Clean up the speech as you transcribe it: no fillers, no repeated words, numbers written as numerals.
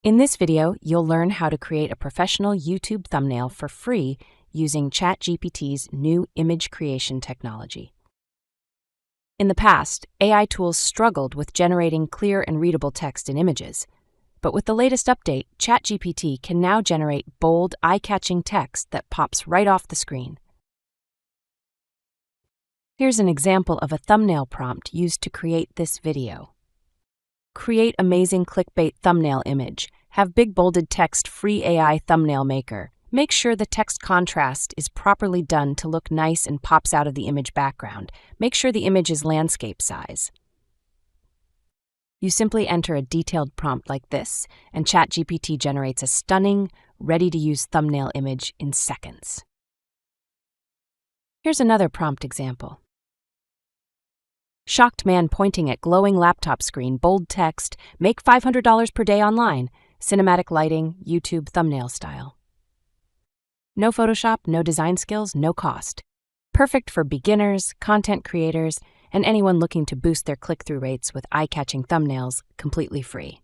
In this video, you'll learn how to create a professional YouTube thumbnail for free using ChatGPT's new image creation technology. In the past, AI tools struggled with generating clear and readable text and images. But with the latest update, ChatGPT can now generate bold, eye-catching text that pops right off the screen. Here's an example of a thumbnail prompt used to create this video. Create amazing clickbait thumbnail image. Have big bolded text free AI thumbnail maker. Make sure the text contrast is properly done to look nice and pops out of the image background. Make sure the image is landscape size. You simply enter a detailed prompt like this, and ChatGPT generates a stunning, ready-to-use thumbnail image in seconds. Here's another prompt example. Shocked man pointing at glowing laptop screen, bold text, make $500 per day online, cinematic lighting, YouTube thumbnail style. No Photoshop, no design skills, no cost. Perfect for beginners, content creators, and anyone looking to boost their click-through rates with eye-catching thumbnails completely free.